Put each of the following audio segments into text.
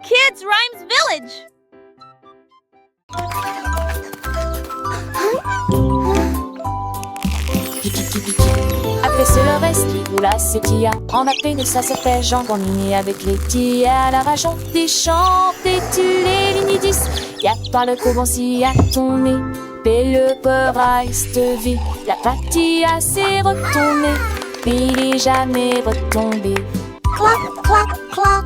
Kids Rhymes Village! Après c'est le reste, là c'est Tia. En appel ça s'appelle Jean Grandini avec les Tia à la rajon. Des chants, des tu les lignes 10. Y'a pas le commenci à ton nez. Le peur reste vie. La Patia s'est retournée. Il est jamais retombé. Cloc, cloc, cloc.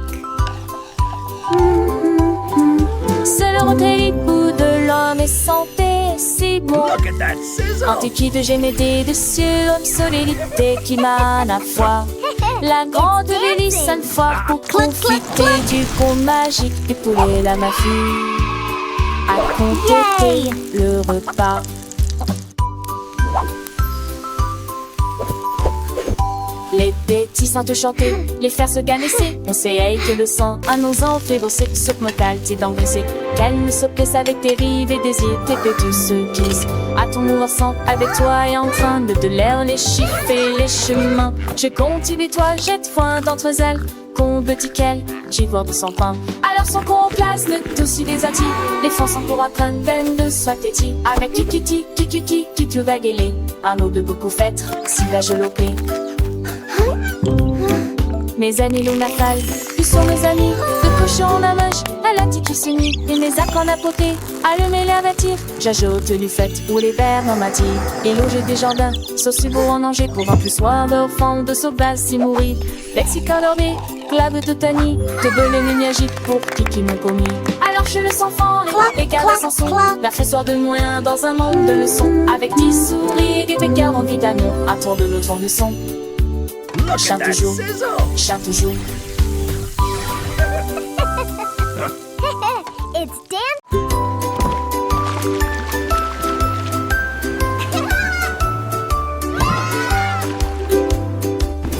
C'est le retrait bout de l'homme et santé, c'est bon. Look at that sizzle! Antiquité de génété de surhomme, solidité qui mène à foi. La grande hélice à une foire pour profiter du conte magique du poulet la mafie. À compléter le repas. Les petits sont te chanter, les faire se ganesser. On sait que le sang à nos entrées bosser sur mortal, t'es d'engraisser. Qu'elle ne se plaise avec tes rives et désirs, tes petits se glissent. À ton mouvement avec toi et en train de l'air, les chiffres et les chemins. Je continue toi, jette foin d'entre elles. Qu'on petit qu'elle, j'y vois de son pain. Alors son qu'on place le dossier des attis. Les fonds sont pour apprendre peine de soit téti. Avec kikiti, kikiti, kiki va guéler. Un eau de beaucoup fêtre, si la gelopée. Mes amis l'onafal, ils sont mes amis. De cochon en amage, à la tiki s'unit. Et mes actes en apoté, allumer la bâtir. J'ajoute du fait ou les verres dans ma tire. Et loger des jardins, sauce beau en danger. Pour un plus soir d'enfant de sauvage si mourir. Lexicon dormé, clave de tani. De bonne énergie pour qui m'ont commis. Alors je le sens fort, les carrés sans son. La fait soir de moins dans un monde de leçons. Avec 10 souris, des pécards en vitamine. À tour de l'autre de son. Look at that sizzle! Chante toujours. It's Dan.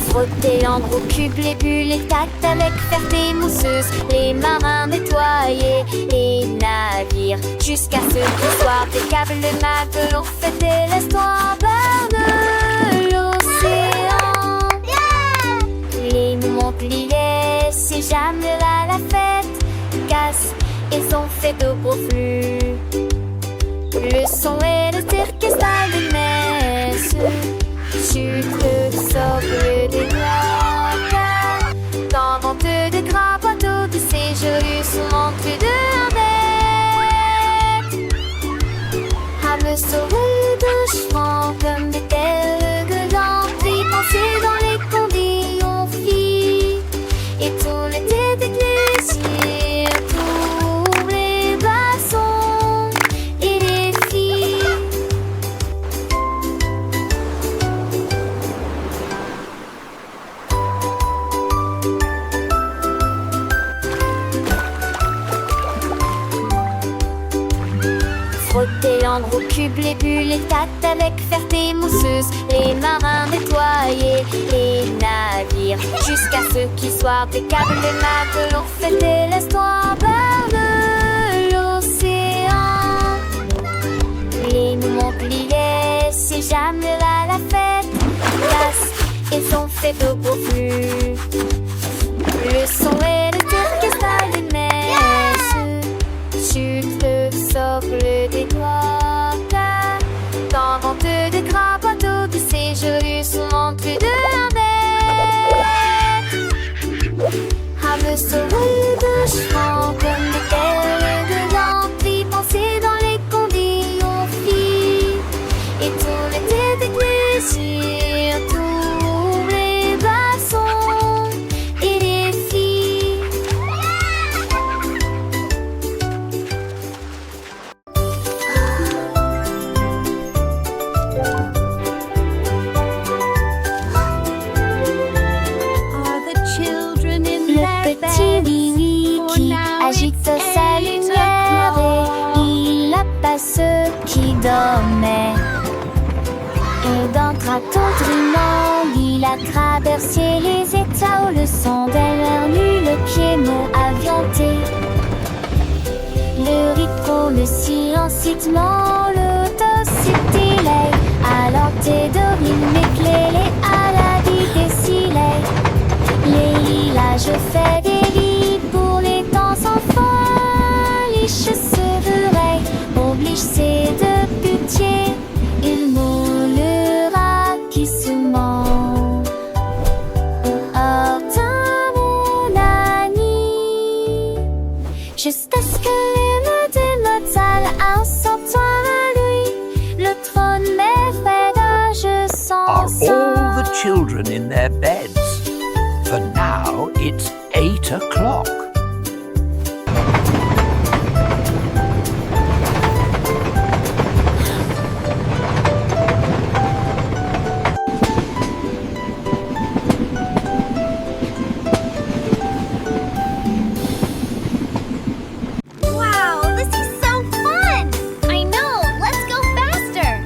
Frotter en gros cube les bulles, les tacts avec ferté mousseuse. Les marins nettoyer les navires. Jusqu'à ce que soir des câbles le matelot fait et l'histoire berne l'océan. Les Montpellier, c'est jamais là la fête. Casse, ils ont fait de gros flux. Le son et le cirque style de messe. Sucre, sobre des noix. Dans vente de grands bateaux de séjour, sont entrés de à me sauver de chemin comme des telles gueulantes. Puis penser dans les conditions filles. Et tout l'été des plaisirs pour les bassons et les filles. Frotter en gros cube les bulles, les tacts avec ferté mousseuse. Les marins nettoyer les navires. Jusqu'à ce qu'ils soient des câbles, les matelots fêter l'histoire berne l'océan. Les Montpellier, c'est jamais là la fête. Casse, ils ont fait de gros flux. Le son et le turc style des messes. Sucre, socle des doigts. Dans vente de grands bateaux de séjour, sont entrés de à me sauver de chemin comme des telles de l'envie. Penser dans les conditions filles. Et tout l'été des plaisirs, tous les bassons et les filles. Le petit Winnie qui agite sa lumière et il apace ceux qui dormaient. Et d'un traton trinant, il a traversé les états où le son derrière lui, le piano avianté. Le rythme, le silencitement, l'autocité, alors t'es de m'éclairer à la vie des silets. Les lilas, je fais des lits pour les temps sans children in their beds. For now, it's 8 o'clock. Wow, this is so fun! I know, let's go faster!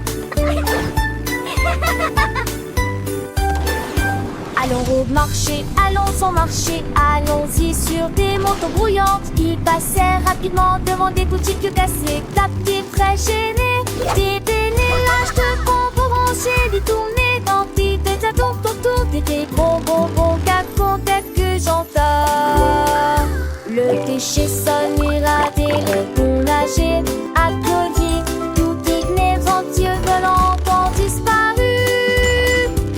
Allons au marché, allons au marché, allons-y sur des motos brouillantes. Ils passèrent rapidement devant des boutiques cassées. La petite très gênée, des lâches de bonbons rangés, des tournées dans des tours autour des bonbons que j'entends. Le déchet sonne, irradé, le bon nager, applaudi, tout inébrantieux volant ont disparu.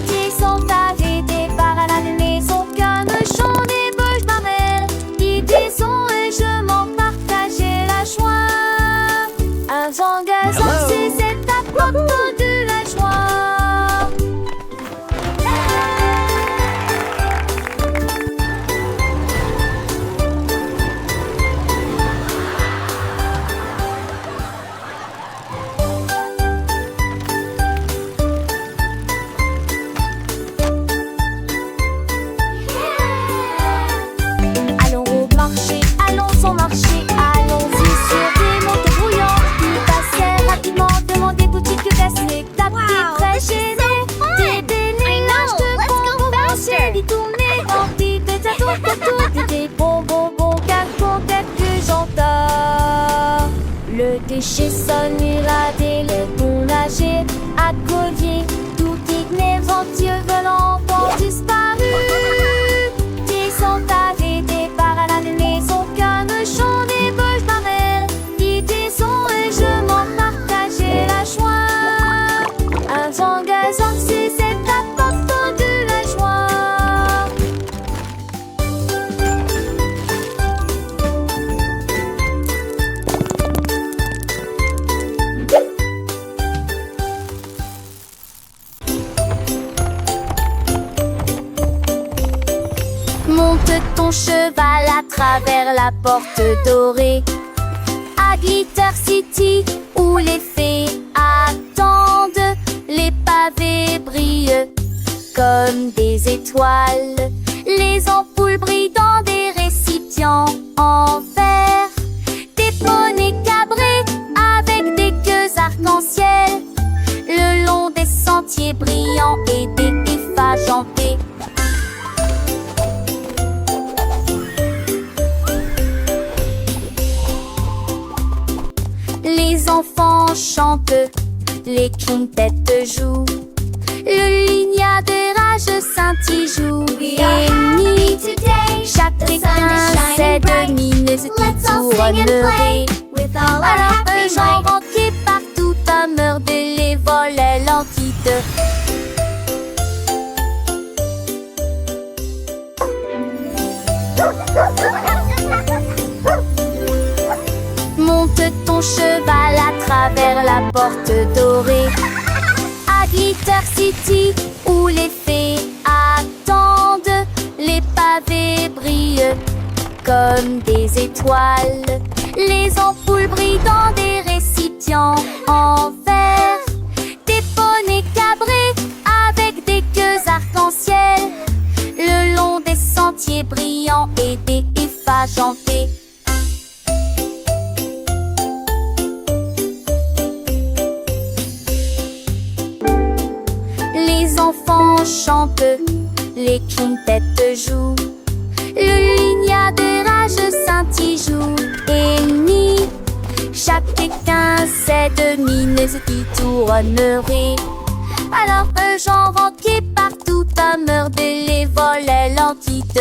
Qui sont arrêtés par la maison, qu'un chant des bouches marelles. Ils disons et je m'en partageais la joie. Un zangazan, c'est cette apporte de la joie. Allons au marché, allons au marché, allons-y sur des motos brouillantes. Ils passèrent rapidement devant des boutiques cassées. La petite très gênée, des lâches de bonbons rangés, des tournées dans des tours autour des bonbons que j'entends. Le déchet sonne, irradé, le bon nager, accovier, tout inébrantieux volant ont disparu. Qui sont arrêtés par la maison, qu'un chant des bouches marelles. Ils disons et je m'en partageais la joie. Un zangazan, c'est cette apporte de la joie. Monte ton cheval à travers la porte dorée à Glitter City où les fées attendent. Les pavés brillent comme des étoiles. Les ampoules brillent dans des récipients en verre. Des poneys cabrés avec des queues arc-en-ciel le long des sentiers brillants et des effajantés. Les enfants chantent, les quintettes jouent, le lignard de rage scintille joue. Et chacun sait de mineuse qui tournerait. Alors que j'en rentre partout à meurtre les volets l'entite. Monte ton cheval à travers la porte dorée à Glitter City où les fées attendent. Les pavés brillent comme des étoiles. Les ampoules brillent dans des récipients en verre. Des poneys cabrés avec des queues arc-en-ciel le long des sentiers brillants et des effajantés. Les enfants chantent, les quintettes jouent, le lignard de rage scintille joue. Et ni chacun sait de mineuse qui tournerait. Alors que j'en rentre partout à meurtre les volets l'entite.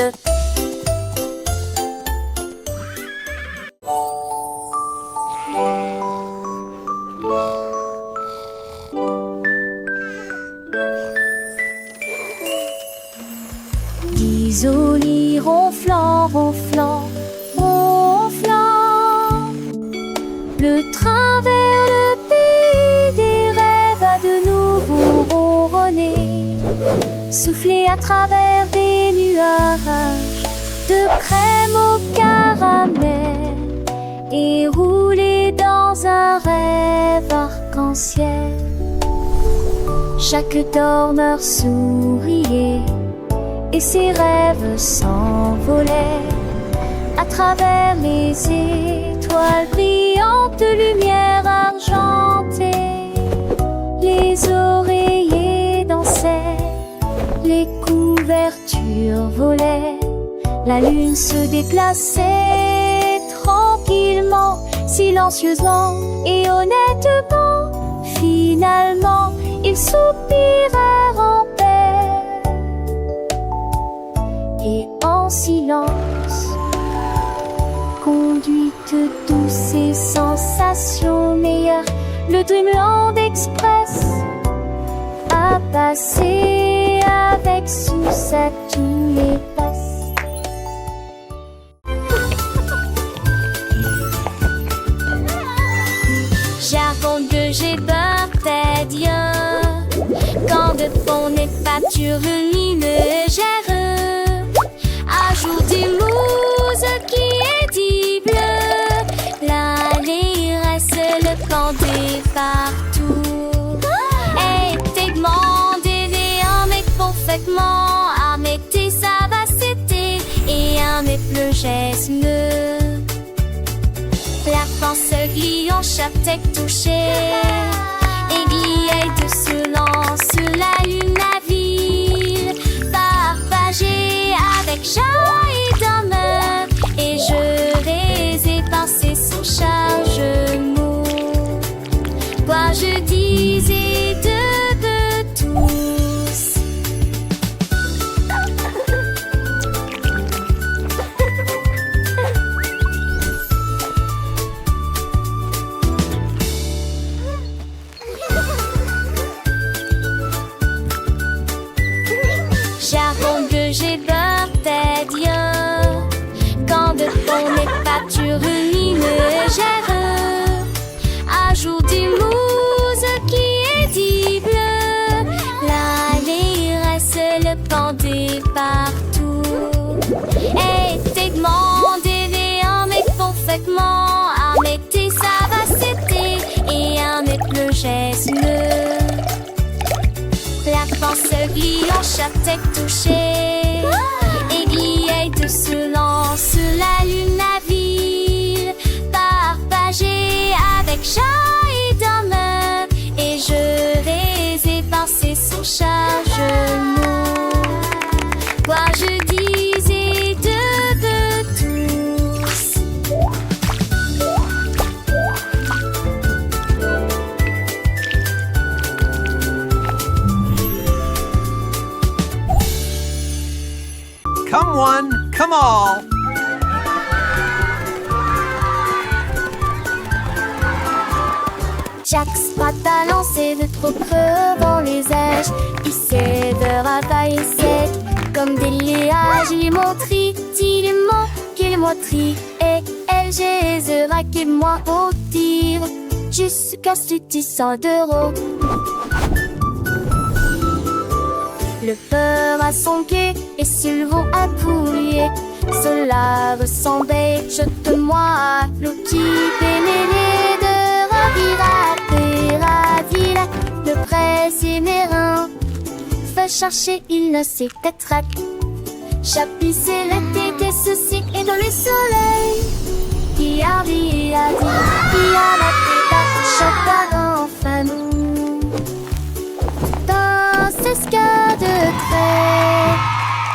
Isolé ronflant, ronflant, ronflant. Le train vers le pays des rêves a de nouveau ronronné. Souffle à travers des nuages de crème au caramel et rouler dans un rêve arc-en-ciel. Chaque dormeur souriait et ses rêves s'envolaient à travers les étoiles brillantes de lumière argentée. Les oreillers dansaient, les couvertures volaient, la lune se déplaçait tranquillement, silencieusement et honnêtement. Finalement, ils soupirèrent en paix et en silence, conduite douce et sensation meilleure, le Dreamland Express a passé avec succès tous les passes. J'avoue que j'ai peur d'être bien quand de fond n'est pas lumineux. Ajoute des mousse qui est dit bleu. L'année reste le planter partout. Et t'es demandé un mec parfaitement avec tes savacité et un mec le geste. La France glie en chapeau touché, aiguille de silence sur la lune, la ville, partagée avec joie et d'honneur. Et je vais éparser son chargement. Quoi je disais de tous. J'avoue que j'ai peur d'être bien quand de fond n'est pas lumineux. Ajoute des mousse qui est dit bleu. L'année reste le pendé partout. Et t'es demandé un mec parfaitement avec tes savacité et un mec le geste. La France glie en chapeau touché, aiguille de silence sur la lune, la ville, partagée avec joie et d'honneur. Et je vais éparser son chargement. Quoi je disais de tous. Come one, come all. Chaque spot a lancé de trop creux dans les airs. Il sait de ravailler sec comme des nuages. Il montrit, il ment, qu'il montrit. Et elle, j'ai raqué moi au tir. Jusqu'à ce que 100 d'euros. Le peur a son quai et Sylvain a pouillé. Cela ressemblait, jette-moi à l'eau qui pénérait de ravira, le presse et mérin. Fait chercher, il ne sait être. Chapissé l'été, que ceci est dans le soleil. Qui a dit, qui a la tête, chocolat enfin nous. Dans ce ska de trait,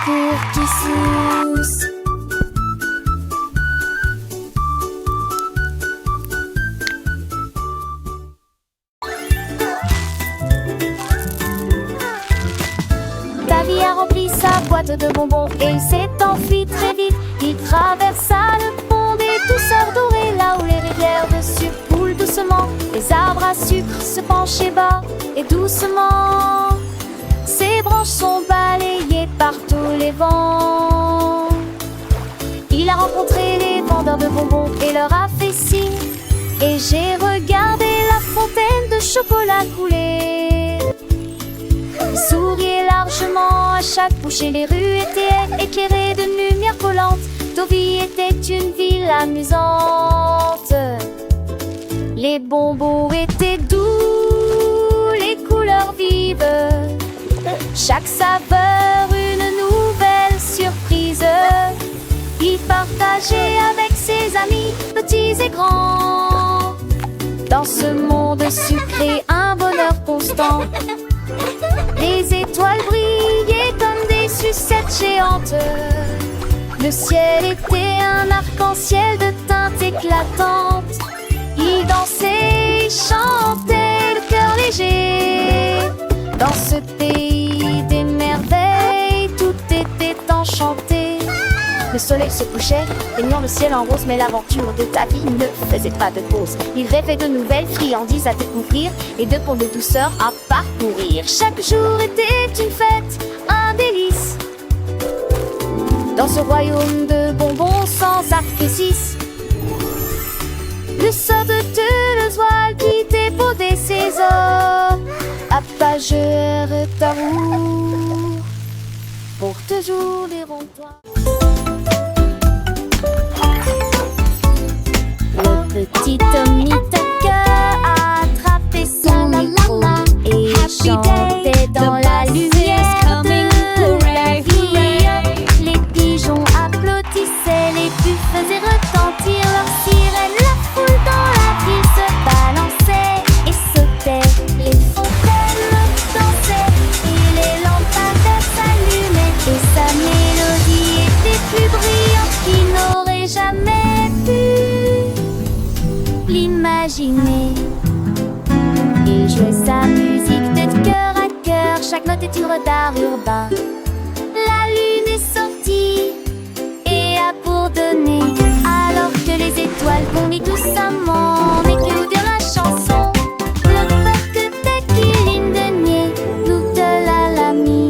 pour qui sousse. Davy a rempli sa boîte de bonbons et il s'est enfui très vite. Il traversa le pont des douceurs dorées, là où les rivières de sucre coulent doucement. Les arbres à sucre se penchaient bas et doucement. Ses branches sont balayées par tous les vents. Il a rencontré les vendeurs de bonbons et leur a fait signe. Et j'ai regardé la fontaine de chocolat couler. souriait largement à chaque bouchée. Les rues étaient éclairées de lumière collante. Deauville était une ville amusante. Les bonbons étaient doux, les couleurs vives. Chaque saveur une nouvelle surprise. Il partageait avec ses amis, petits et grands. Dans ce monde sucré, un bonheur constant. Les étoiles brillaient comme des sucettes géantes. Le ciel était un arc-en-ciel de teintes éclatantes. Ils dansaient, chantaient, le cœur léger. Dans ce pays des merveilles, tout était enchanté. Le soleil se couchait, baignant le ciel en rose. Mais l'aventure de ta vie ne faisait pas de pause. Il rêvait de nouvelles friandises à découvrir et de ponts de douceur à parcourir. Chaque jour était une fête, un délice. Dans ce royaume de bonbons sans sacrifice. Le sort de Toulouse qui dépotait ses os. Appageur d'amour pour toujours les ronds-toits. Le petit Tommy Tucker a attrapé son micro et chantait dans la lumière de la vie. Les pigeons applaudissaient, les buffles faisaient retentir leurs sirènes. La foule dans la ville se balançait et sautait. Les fontaines dansaient et les lampadaires s'allumaient. Et sa mélodie était plus brillante qu'il n'aurait jamais pu l'imaginer. Il jouait sa musique de cœur à cœur. Chaque note est une d'art urbain. La lune est sortie et a bourdonné, alors que les étoiles vomissent doucement. Mais que nous dire la chanson? Le fait que dès qu'il de nier, nous de l'ami.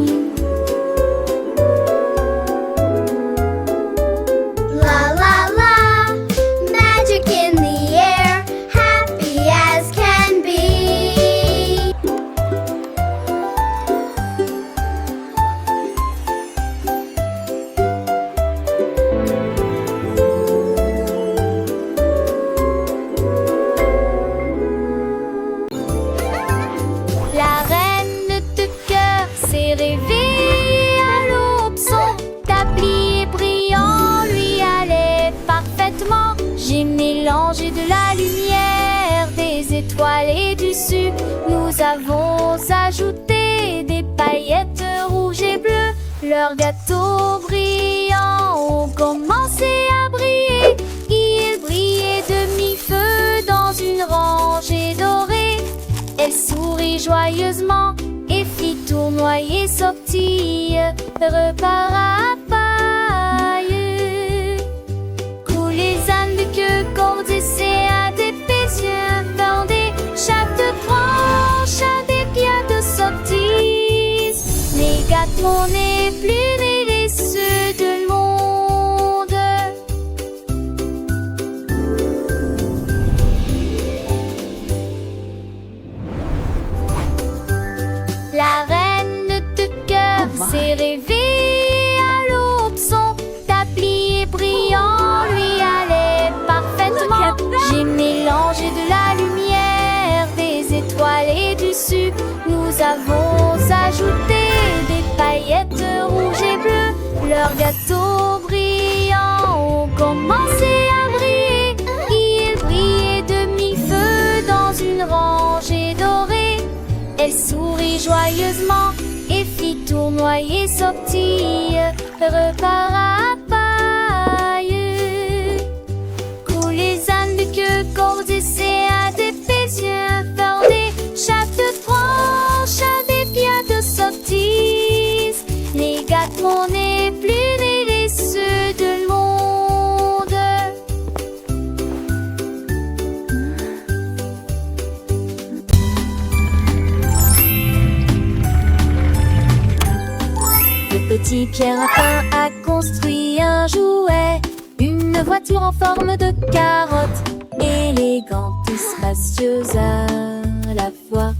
La la la, magic in the air, happy as can be. La reine de cœur s'est réveillée à l'aube. Son tablier brillant lui allait parfaitement. J'ai mélangé de la lumière, des étoiles et du sucre. Nous avons ajouté des paillettes rouges et bleues. Leurs gâteaux brillants ont commencé à briller. Ils brillaient de mi-feu dans une rangée dorée. Elle sourit joyeusement et fit tournoyer sa petite repas à paille. Coulent les ânes de queue, cordes et à des pézieux bordés. Chaque branche a des pieds de sorties. Les gâteaux n'est plus les ceux de monde. La reine de cœur s'est réveillée à l'aube. Son tablier brillant lui allait parfaitement. J'ai mélangé de la lumière, des étoiles et du sucre. Nous avons ajouté des paillettes rouges et bleues. Leurs gâteaux brillants ont commencé à briller. Ils brillaient de mi-feu dans une rangée dorée. Elle sourit joyeusement et fit tournoyer son petit repas à paille. Coulent les ânes de queue, cordes et à des pézieux bordés. Chaque branche a des pieds de sorties. Les gâteaux n'est plus les ceux de monde. Le petit Pierre Lapin a construit un jouet, une voiture en forme de carotte, élégante et spacieuse à la fois.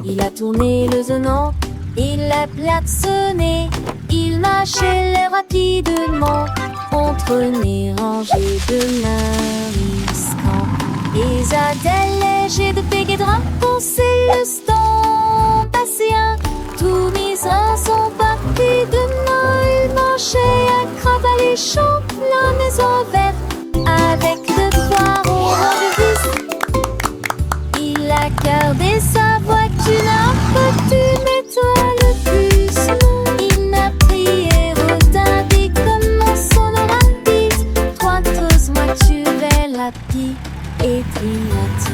Il a tourné le zonant Il a klaxonné, il marchait rapidement entre les rangées de mariscants. Isabelle léger de Péguédrin pensait le stand passéen. Tous mes uns sont partis de main. Il marchait à Cravats-les-Champs, la maison verte avec deux poires au rang de vis. Il a gardé sa voiture, mets-toi le plus. Il n'a prié retardé comme son rapide. Toi, tous, moi, tu es la pie et triati.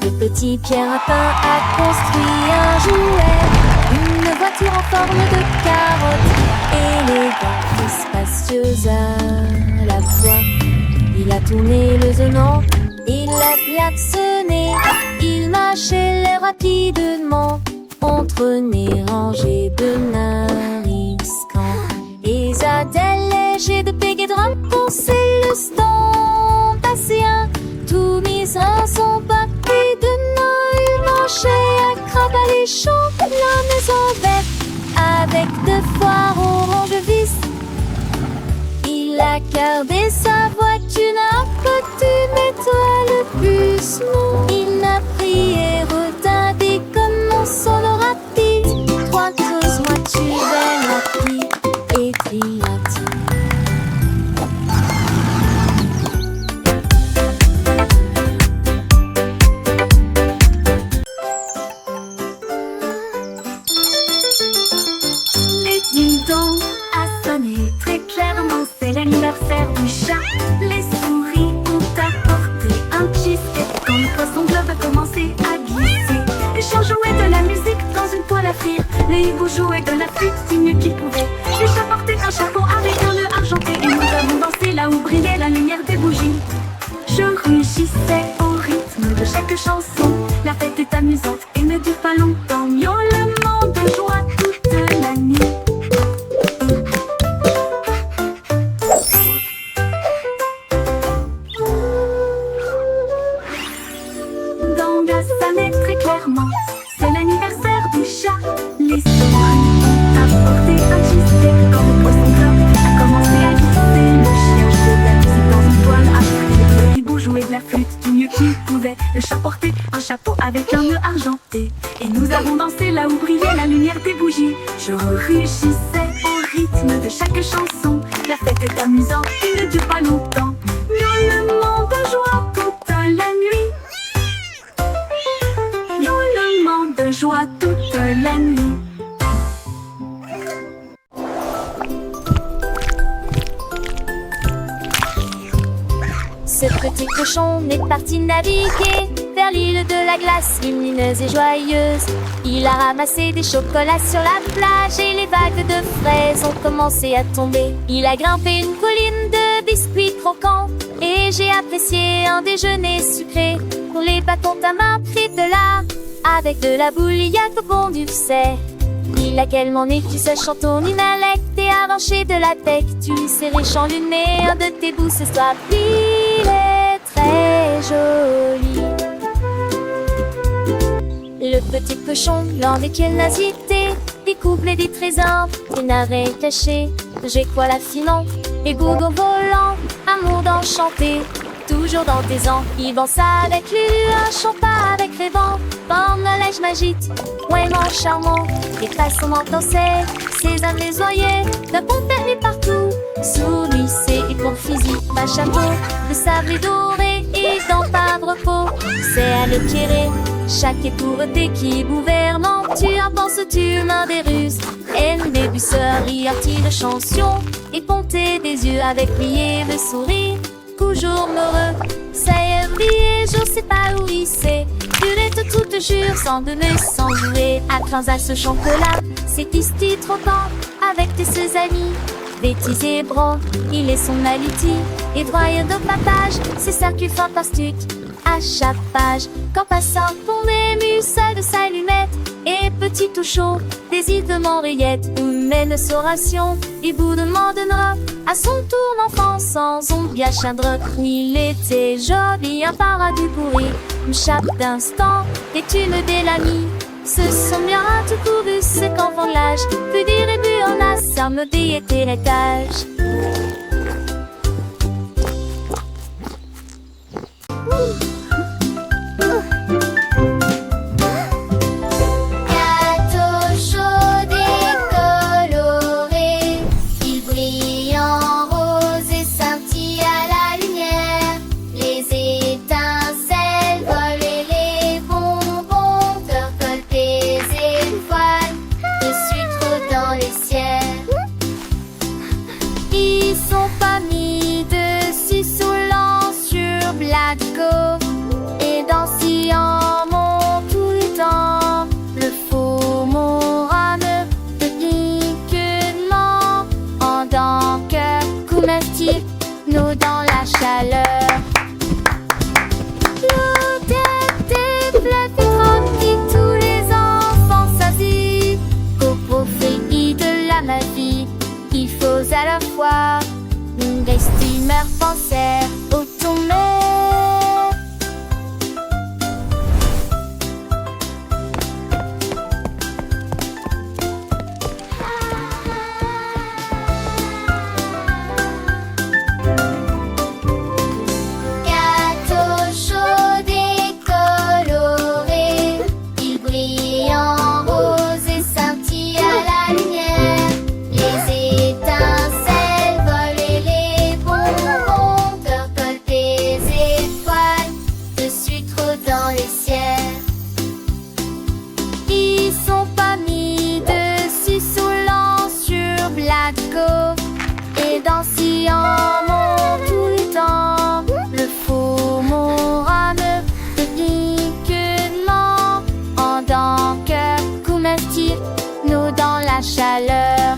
Le petit Pierre Lapin a construit un jouet, une voiture en forme de carotte, élégante et spacieuse à la fois. Il a tourné le zonant, il a klaxonné, il marchait rapidement entre les rangées de mariscants. Isabelle léger de Péguédrin pensait le stand passéen. Tous mes uns sont partis de nain. Il marchait à Cravats-les-Champs, la maison verte avec deux foires orange vis. Il a gardé sa voiture à côté, mets-toi le plus. Non, il n'a prié retardé comme son rapide. Toi, tous, moi, tu es la pie et triati. L'anniversaire du chat, les souris ont apporté un cheesecake. Quand le poisson globe a commencé à glisser, les chats jouaient de la musique dans une poêle à frire. Les hiboux jouaient de la flûte du mieux qu'ils pouvaient. Les chats portaient un chapeau avec un nœud argenté. Et nous avons dansé là où brillait la lumière des bougies. Je rugissais au rythme de chaque chanson. La fête est amusante et ne dure pas longtemps. Miaulement de joie toute la nuit. C'est l'anniversaire du chat. Les souris ont apporté un cheesecake. Quand le poisson globe a commencé à glisser, le chien jouait de la musique dans une toile à frire. Le hibou jouait de la flûte du mieux qu'il pouvait. Le chat portait un chapeau avec un nœud argenté. Et nous avons dansé là où brillait la lumière des bougies. Je rugissais au rythme de chaque chanson. La fête est amusante et ne dure pas longtemps. Miaulement de joie toute la nuit. De joie toute la nuit. Ce petit cochon est parti naviguer vers l'île de la glace lumineuse et joyeuse. Il a ramassé des chocolats sur la plage et les vagues de fraises ont commencé à tomber. Il a grimpé une colline de biscuits croquants et j'ai apprécié un déjeuner sucré. Pour les bâtons ta main pris de là, avec de la bouilliade au bon du sait. Il a quel mon nez, tu sais, chanton inalect et arraché de la tête. Tu serré chanluné, un de tes bouts ce soir. Il est très joli. Le petit cochon, lent des curiosités, découvre des trésors, des narets cachés. J'ai quoi la finon, et bourgon volant, amour d'enchanté. Toujours dans tes ans, il danse avec lui, un chant pas avec les vents. Comme le lèche m'agite, ouais mon charmant. Et façon danser, ses âmes les oyer, de bon permis partout. Sous lui c'est et pour fusil, ma chapeau, de sable doré et dans pas de repos. C'est à l'éclairer, chaque étourté qui gouvernant. Tu en penses, tu mains des ruses, et le début serait arti de chanson. Et ponter des yeux avec plié de sourire. Toujours heureux, ça y est oublié, je sais pas où il s'est. Purette tout te jure, sans donner, sans jouer. À à ce chocolat, c'est ici trop temps. Avec tes ses amis, bêtises et bras. Il est son aliti, et droit de papage. C'est ça qui est fantastique, à chaque page. Quand passant pour mes muses de sa lunette. Et petit tout chaud, des îles de Montréal. mène son ration. Il vous demandera à son tour l'enfant sans ombre chadre. Il était joli, un paradis pourri. Chaque instant est une belle amie. Ce sont bien tout couru, c'est qu'enfant l'âge. Plus dire et plus on a, ça me dit était l'étage. Gâteau chaud et coloré, il brille en rose et scintille à la lumière. Les étincelles volent et les bonbons percolent des étoiles dessus trop dans les ciels. Ils sont pas mis dessus saulant sur Blatco et dansant mon tout le temps. Le faux morame de piquement en dents que couvertir nous dans la chaleur. L'odeur des fleurs qui tous les enfants s'assit. Qu'au prophétie de la magie, il faut à la fois une estimeur penser au tomber. Gâteau chaud et coloré, il brille en rose et scintille à la lumière. Les étincelles volent et les bonbons percolent des étoiles dessus trop dans les ciels. Ils sont pas mis dessus saulant sur Blatco et dansant mon tout le temps. Le faux morame de piquement en dents que couvertir nous dans la chaleur.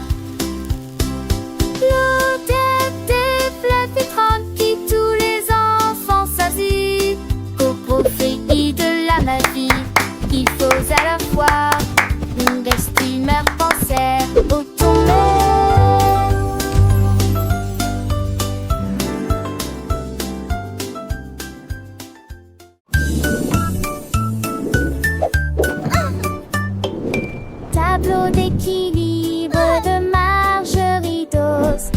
L'odeur des fleurs filtrantes qui tous les enfants s'assit. Qu'au prophétie de la magie, il faut à la fois une estimeur penser au tomber. Tableau d'équilibre de Margerie Dawes.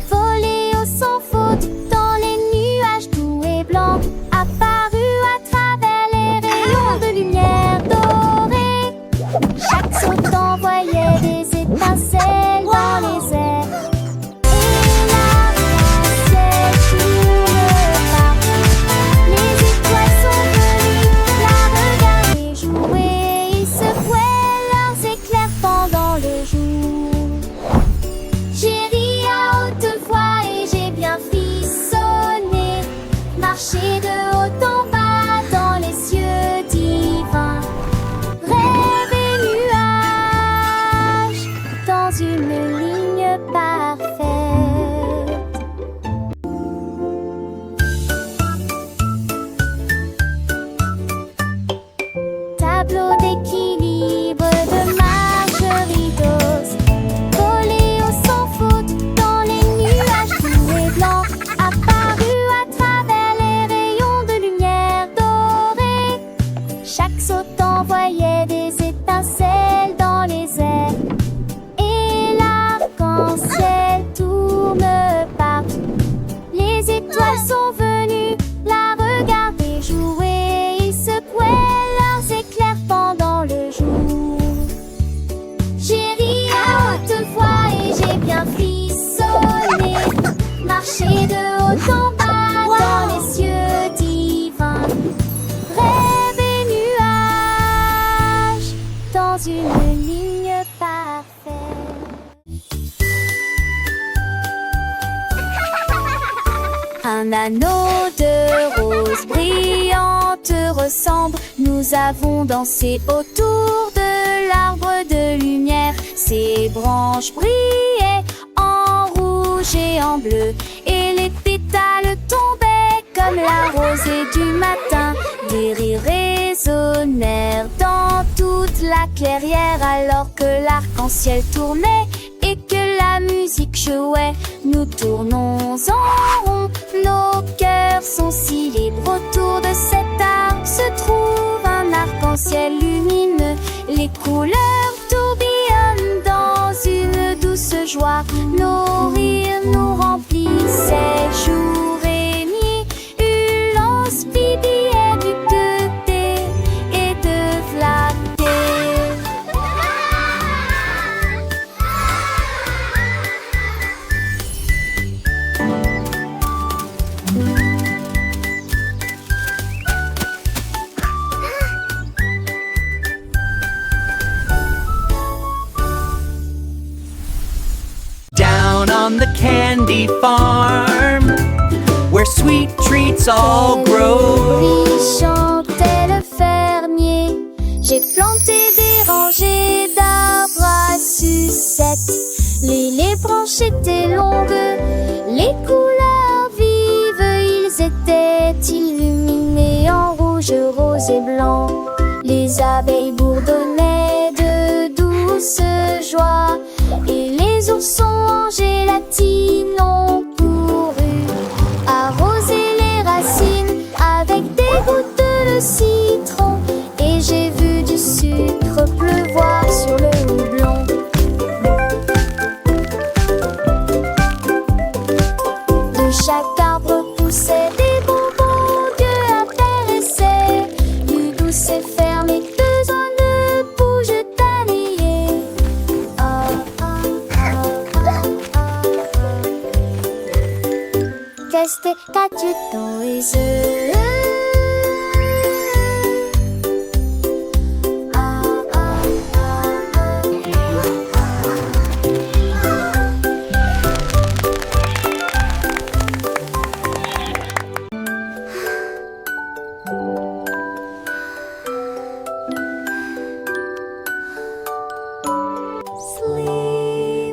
Volé au sans faute dans les nuages doux et blancs, apparu à travers les rayons de lumière dorée. Chaque saut envoyait des étincelles dans les airs. Et l'arc-en-ciel tourne partout. Les étoiles sont venues la regarder jouer. Ils secouaient leurs éclairs pendant le jour. J'ai ri à haute voix et j'ai bien frissonné. Marché de haut en bas dans les cieux divins. Rêve et nuages dans une ligne parfaite. Tableau d'équilibre de Margerie Dawes. Volé au sans faute dans les nuages doux et blancs, apparu à travers les rayons de lumière dorée. Chaque saut envoyait des étincelles dans les airs. Et l'arc-en-ciel tourne partout. Les étoiles sont venues la regarder jouer. Ils secouaient leurs éclairs pendant le jour. J'ai ri à haute voix et j'ai bien frissonné. Marché de haut en bas dans les cieux divins. Rêve et nuages dans une ligne parfaite. Un anneau de rose brillante ressemble. Nous avons dansé autour de l'arbre de lumière. Ses branches brillaient en rouge et en bleu, et les pétales tombaient comme la rosée du matin. Des rires résonnèrent dans toute la clairière alors que l'arc-en-ciel tournait jouets, nous tournons en rond. Nos cœurs sont si libres autour de cet arc se trouve un arc-en-ciel lumineux. Les couleurs tourbillonnent dans une douce joie. Nos rires nous remplissaient jour et nuit. Hurlant, Speedy est du côté et de flatter. Down on the candy farm, where sweet treats all grow. Lui chantait le fermier. J'ai planté des rangées d'arbres à sucettes. Les branches étaient longues, les couleurs vives, ils étaient illuminés en rouge, rose et blanc. Les abeilles bourdonnaient de douce joie, et les oursons en gélatine ont couru arroser les racines avec des gouttes de citron. Et j'ai vu du sucre pleuvoir sur le houblon. De chaque arbre poussaient des bonbons que apparaissaient du douce et fermé, besoin de bouge taillée. Ah, ah, ah, ah, ah. Qu'est-ce que t'as-tu dans les yeux?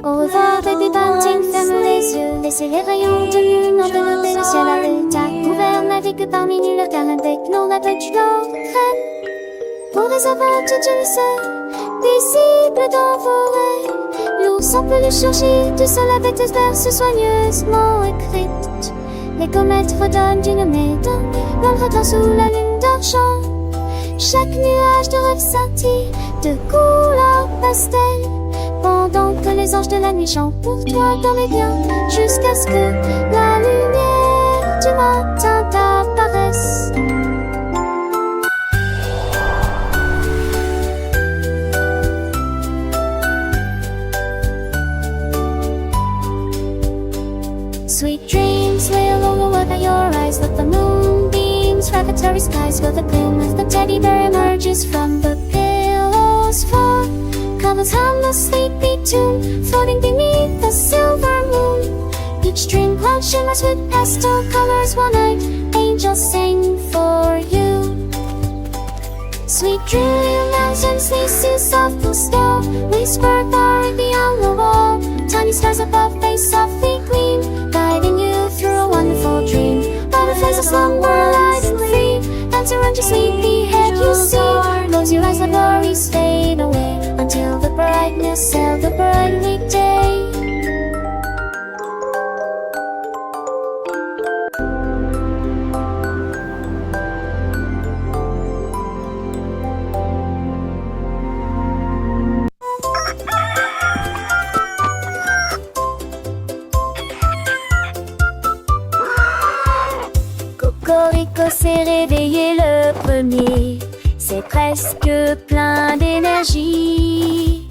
Au revoir, baby bunting, ferme les yeux. Laissez les rayons de lune envelopper le ciel à l'état couvert. Navigue parmi nulle car avec nos navets tu l'entraînes. Pour les aventures du lycée, visibles dans vos rêves. L'ours on peut le chercher, du sol avec des verses soigneusement écrites. Les comètes redonnent d'une médaille, l'ombre dans sous la lune d'argent. Chaque nuage de rêve scintille de couleur pastel. Pendant que les anges de la nuit chantent pour toi dans les biens, jusqu'à ce que la lumière du matin t'apparaisse. Sweet dreams lay along the your eyes, let the moonbeams revelatory skies fill the gloom as the teddy bear emerges from the pillow's fall. Covers harmless sleepy tomb, floating beneath the silver moon. Each dream cloud shimmers with pastel colors. One night, angels sing for you. Sweet dream mountains, they see soft blue snow. Whisper far beyond the wall. Tiny stars above, they softly gleam, guiding you through a wonderful dream. Butterflies of slumber, light and free. Dance around your sleepy head, you see. Close your eyes, the worries fade away until the brightness of the bright weekday. Cocorico s'est réveillé le premier. C'est presque plein d'énergie.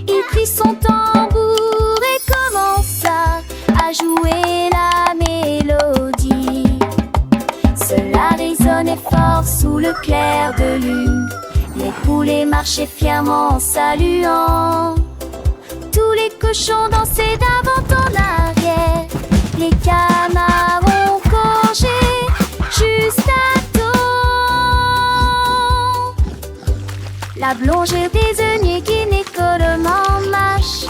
Il prit son tambour et commença à jouer la mélodie. Cela résonnait fort sous le clair de lune. Les poulets marchaient fièrement en saluant. Tous les cochons dansaient d'avant en arrière. Les canards ont gorgé juste à temps. La blongère désignée qui écolement marche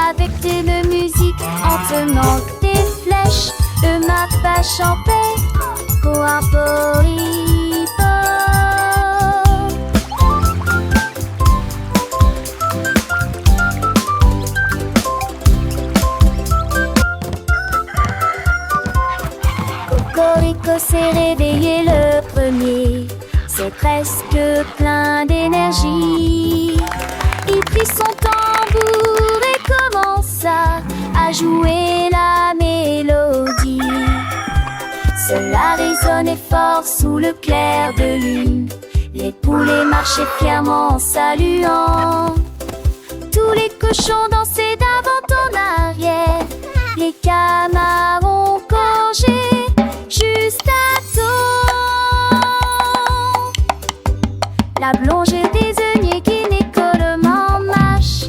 avec une musique en tenant des flèches. Le mapache en paix pour un polypo. presque plein d'énergie. Il prit son tambour et commença à jouer la mélodie. Cela résonnait fort sous le clair de lune. Les poulets marchaient fièrement en saluant. Tous les cochons dansaient d'avant en arrière. Les canards ont gorgé juste à temps. La blonge désignait gynécolement marche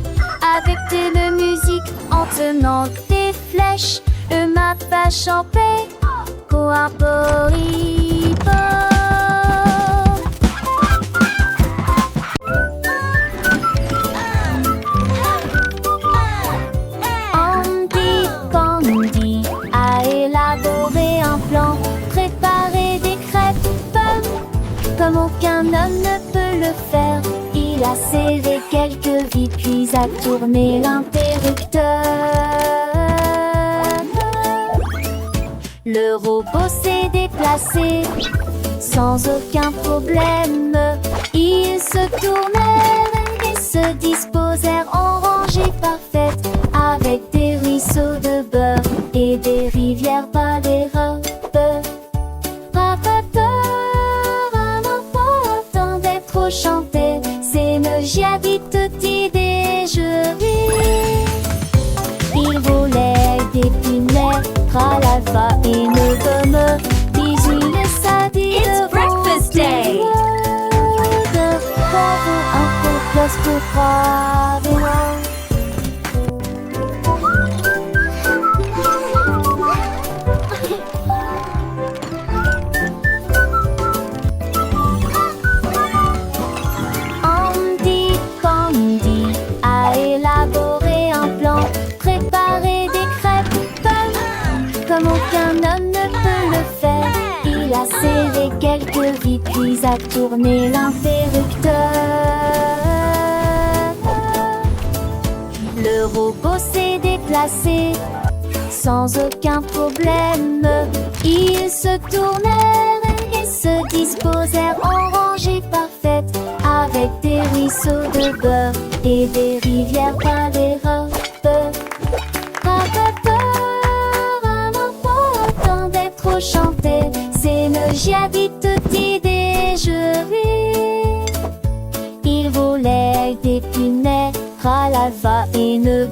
avec de musique en tenant des flèches. Le mappa champait coarporipo. Andy Candy a élaboré un plan, préparé des crêpes pommes comme aucun homme ne peut le faire. Il a serré quelques vis puis a tourné l'interrupteur. Le robot s'est déplacé sans aucun problème. Ils se tournèrent et se disposèrent en rangée parfaite, avec des ruisseaux de beurre et des rivières par les robes. Attendait trop chanter, c'est me giadi tutti déjeuner. Il volait des punais, tralala et ne gomme. Bisous, ça dit It's breakfast day. Bravo, un peu plus pour bravo. Andy Candy a élaboré un plan, préparé des crêpes pommes comme aucun homme ne peut le faire. Il a serré quelques vis puis a tourné l'interrupteur. Le robot s'est déplacé sans aucun problème. Ils se tournèrent et se disposèrent en rangée parfaite, avec des ruisseaux de beurre et des rivières par les robes. Attendait trop chanter, c'est me giadi tutti déjeuner. Il volait des punais, tralala et ne